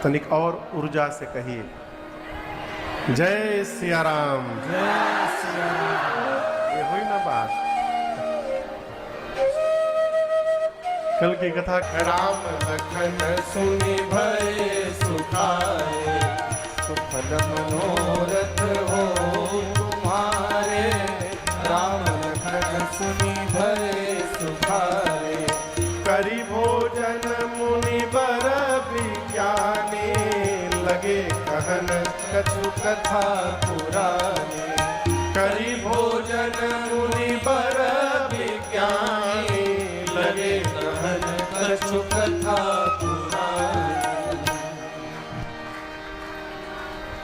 तनिक और ऊर्जा से कहिए जय सिया राम। जय सिया राम। ये हुई ना बात। कल की कथा राम लखन सुनि भय सुखाए, सुफल मनोरथ हो तुम्हारे। राम लखन सुनि भय सुखाए, करी भोजन मुनि बर विज्ञानी, लगे कहन कछु कथा पुराने। करी भोजन मुनि बर विज्ञानी, लगे कहन कछु कथा पुराने।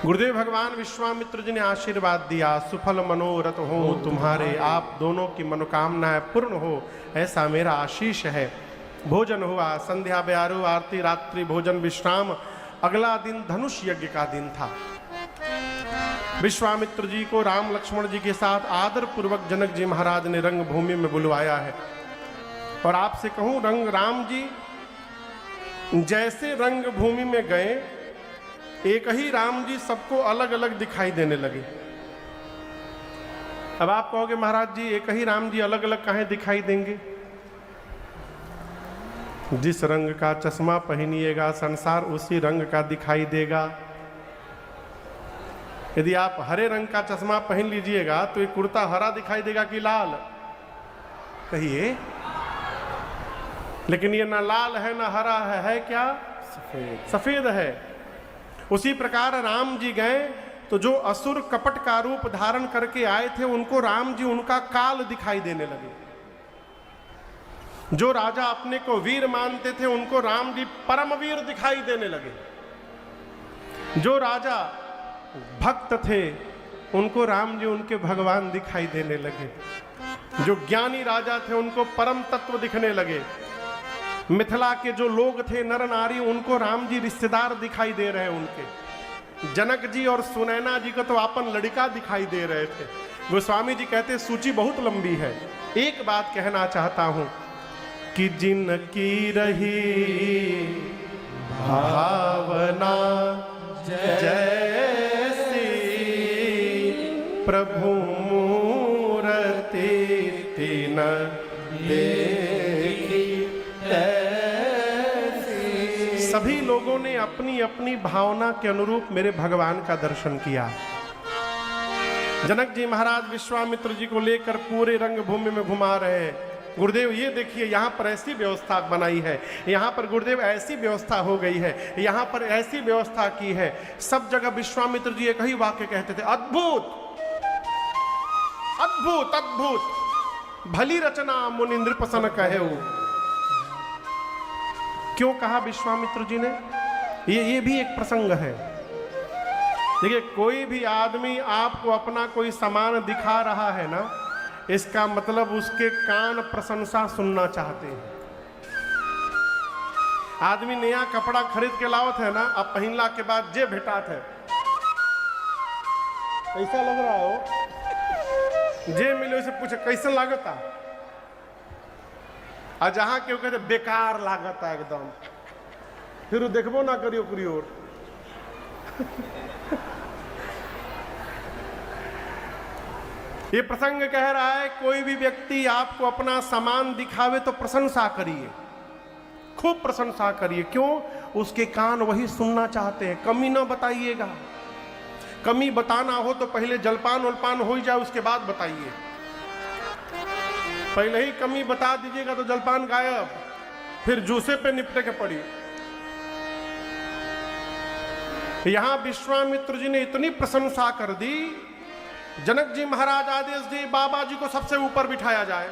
गुरुदेव भगवान विश्वामित्र जी ने आशीर्वाद दिया, सुफल मनोरथ हो तुम्हारे, आप दोनों की मनोकामनाएं पूर्ण हो ऐसा मेरा आशीष है। भोजन हुआ, संध्या ब्यारू आरती रात्रि भोजन विश्राम। अगला दिन धनुष यज्ञ का दिन था। विश्वामित्र जी को राम लक्ष्मण जी के साथ आदर पूर्वक जनक जी महाराज ने रंग भूमि में बुलवाया है। और आपसे कहूं, रंग राम जी जैसे रंग भूमि में गए, एक ही राम जी सबको अलग अलग दिखाई देने लगे। अब आप कहोगे महाराज जी एक ही राम जी अलग अलग काहे दिखाई देंगे? जिस रंग का चश्मा पहनिएगा संसार उसी रंग का दिखाई देगा। यदि आप हरे रंग का चश्मा पहन लीजिएगा तो ये कुर्ता हरा दिखाई देगा कि लाल? कहिए। लेकिन ये ना लाल है ना हरा है क्या? सफेद। सफेद है। उसी प्रकार राम जी गए तो जो असुर कपट का रूप धारण करके आए थे उनको राम जी उनका काल दिखाई देने लगे। जो राजा अपने को वीर मानते थे उनको राम जी परमवीर दिखाई देने लगे। जो राजा भक्त थे उनको राम जी उनके भगवान दिखाई देने लगे। जो ज्ञानी राजा थे उनको परम तत्व दिखने लगे। मिथिला के जो लोग थे नर नारी उनको राम जी रिश्तेदार दिखाई दे रहे हैं। उनके जनक जी और सुनैना जी को तो अपन लड़का दिखाई दे रहे थे। गोस्वामी जी कहते सूची बहुत लंबी है। एक बात कहना चाहता हूं कि जिनकी रही भावना जैसी, प्रभु मूर्ति तीन देखी तैसी। सभी लोगों ने अपनी अपनी भावना के अनुरूप मेरे भगवान का दर्शन किया। जनक जी महाराज विश्वामित्र जी को लेकर पूरे रंग भूमि में घुमा रहे हैं। गुरुदेव ये देखिए यहाँ पर ऐसी व्यवस्था बनाई है, यहाँ पर गुरुदेव ऐसी व्यवस्था हो गई है, यहाँ पर ऐसी व्यवस्था की है। सब जगह विश्वामित्र जी एक ही वाक्य कहते थे, अद्भुत अद्भुत अद्भुत, भली रचना मुनिंद्र प्रसन्न कहे। क्यों कहा विश्वामित्र जी ने? ये भी एक प्रसंग है। देखिए कोई भी आदमी आपको अपना कोई सामान दिखा रहा है ना, इसका मतलब उसके कान प्रशंसा सुनना चाहते हैं। आदमी नया कपड़ा खरीद के लावत है ना, अब पहनला के बाद जे भेटात है कैसा लग रहा हो, जे मिले उसे पूछे कैसा लागता, और जहां केहू कहते बेकार लागता एकदम, फिर वो देखबो ना करियो ओकरी ओर। ये प्रसंग कह रहा है कोई भी व्यक्ति आपको अपना सामान दिखावे तो प्रशंसा करिए, खूब प्रशंसा करिए। क्यों? उसके कान वही सुनना चाहते हैं। कमी ना बताइएगा। कमी बताना हो तो पहले जलपान उलपान हो ही जाए उसके बाद बताइए। पहले ही कमी बता दीजिएगा तो जलपान गायब, फिर जूसे पे निपटे के पड़ी। यहां विश्वामित्र जी ने इतनी प्रशंसा कर दी, जनक जी महाराज आदेश दिए बाबा जी को सबसे ऊपर बिठाया जाए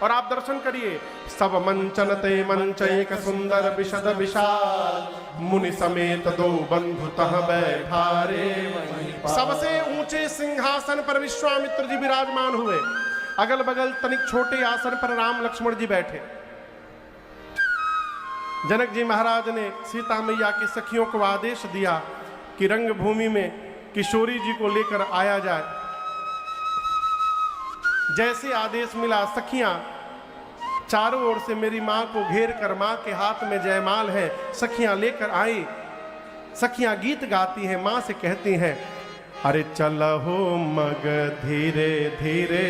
और आप दर्शन करिए। सब मंचन ते मंच एक सुंदर विशद विशाल, मुनि समेत दो बंधु तह बैठारे। सबसे ऊंचे सिंहासन पर विश्वामित्र जी विराजमान हुए। अगल बगल तनिक छोटे आसन पर राम लक्ष्मण जी बैठे। जनक जी महाराज ने सीता मैया की सखियों को आदेश दिया कि रंग भूमि में किशोरी जी को लेकर आया जाए। जैसे आदेश मिला, सखियां चारों ओर से मेरी मां को घेर कर, मां के हाथ में जयमाल है, सखियां लेकर आई सखियां गीत गाती हैं, मां से कहती हैं, अरे चलहो मग धीरे धीरे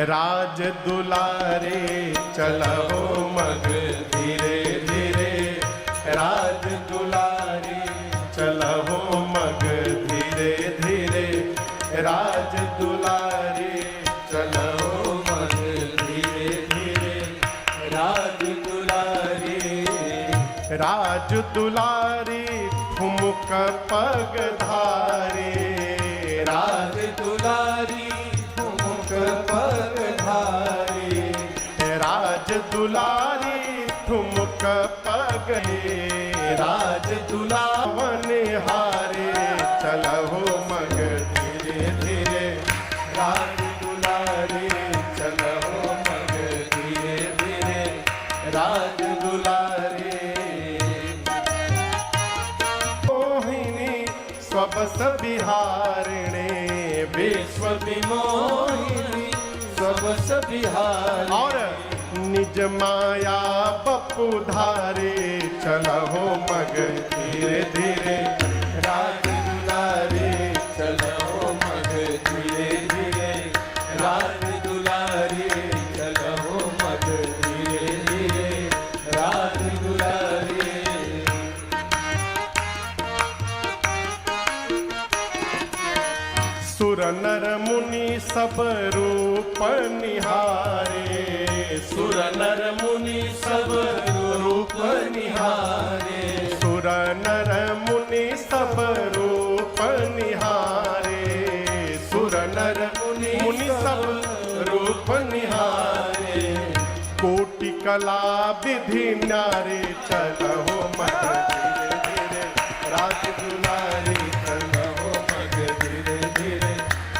राज दुलारे, चलहो मग धीरे धीरे राज दुलारे, चलहो मग धीरे धीरे राज दुलारे, चलहो मग धीरे धीरे राज दुलारे, राज दुलारी ठुमक पग धारे, राज दुलारी ठुमक पग धारे, राज दुलारी ठुमक पग रे, राज दुलावन हारे, चलहो मग धीरे धीरे राज दुलारे, चलहो मग धीरे धीरे राज दुलारे, मोहिनी स्वबस बिहारिणे, विश्व विमोहिनी सबस बिहारी, और निज माया बपु धारे, चलहो मग धीरे धीरे राज दुलारे, चलहो मग धीरे धीरे राज दुलारे, चलहो मग धीरे धीरे राज दुलारे, सुर नर मुनि सब रूप निहारे, सुर नर मुनि सब रूप निहारे, सुर नर मुनि सब रूप निहारे, सुर नर मुनि सब रूप निहारे, कोटि कला विधि न्यारे, चलहो मग धीरे धीरे राज दुलारी, चलहो मग धीरे धीरे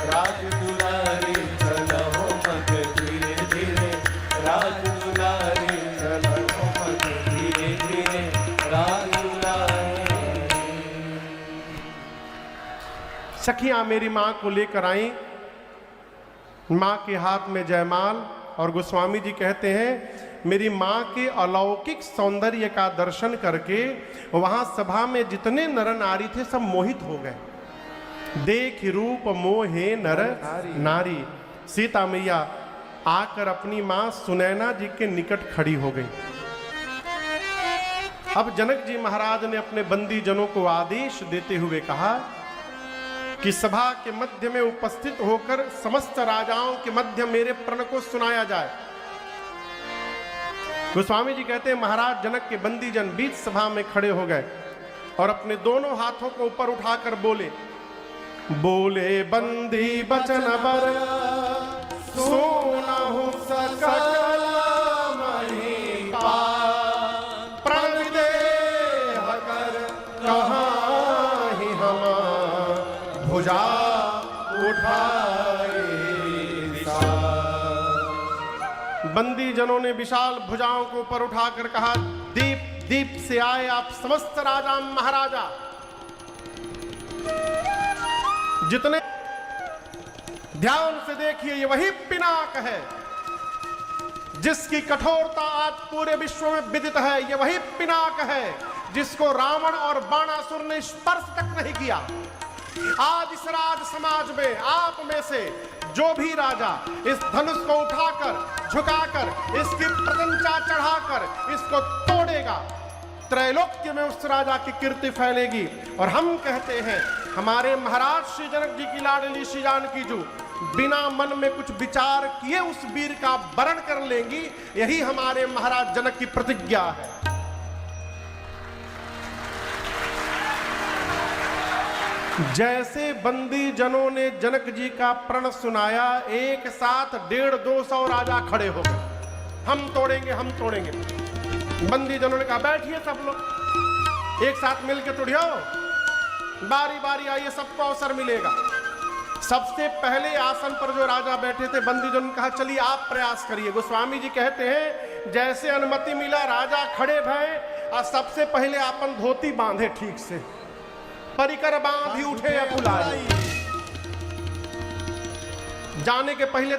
राज दुलारे, चलहो मग धीरे धीरे राज दुलारे, चलहो मग धीरे धीरे राज दुलारे। सखियां मेरी मां को लेकर आई, मां के हाथ में जयमाल, और गोस्वामी जी कहते हैं मेरी मां के अलौकिक सौंदर्य का दर्शन करके वहां सभा में जितने नर नारी थे सब मोहित हो गए। देख रूप मोहे नर नारी, सीता मैया आकर अपनी मां सुनैना जी के निकट खड़ी हो गई। अब जनक जी महाराज ने अपने बंदी जनों को आदेश देते हुए कहा कि सभा के मध्य में उपस्थित होकर समस्त राजाओं के मध्य मेरे प्रण को सुनाया जाए। गोस्वामी जी कहते हैं महाराज जनक के बंदी जन बीच सभा में खड़े हो गए और अपने दोनों हाथों को ऊपर उठाकर बोले, बोले बंदी बचन बर सुनहु सकल महिपाल, प्रण देह कर कहाहि हम भुजा उठाए विशाल। बंदी जनों ने विशाल भुजाओं को ऊपर उठाकर कहा, दीप दीप से आए आप समस्त राजा महाराजा, जितने ध्यान से देखिए ये वही पिनाक है जिसकी कठोरता आज पूरे विश्व में विदित है। ये वही पिनाक है जिसको रावण और बाणासुर ने स्पर्श तक नहीं किया। आज इस राज समाज में आप में से जो भी राजा इस धनुष को उठाकर झुकाकर इसकी प्रशंसा चढ़ाकर इसको तोड़ेगा, त्रैलोक्य में उस राजा की कीर्ति फैलेगी। और हम कहते हैं हमारे महाराज श्री जनक जी की लाडली श्री जानकी जी बिना मन में कुछ विचार किए उस वीर का वरण कर लेंगी, यही हमारे महाराज जनक की प्रतिज्ञा है। जैसे बंदी जनों ने जनक जी का प्रण सुनाया, एक साथ 150-200 राजा खड़े हो गए, हम तोड़ेंगे हम तोड़ेंगे। बंदी जनों ने कहा बैठिए सब लोग एक साथ मिलके तोड़ियो, बारी बारी आइए, सबको अवसर मिलेगा। सबसे पहले आसन पर जो राजा बैठे थे बंदी जनों ने कहा चलिए आप प्रयास करिए। गोस्वामी जी कहते हैं जैसे अनुमति मिला राजा खड़े भये और सबसे पहले अपन धोती बांधे ठीक से, परिकर बांधी उठे अकुलाई। जाने के पहले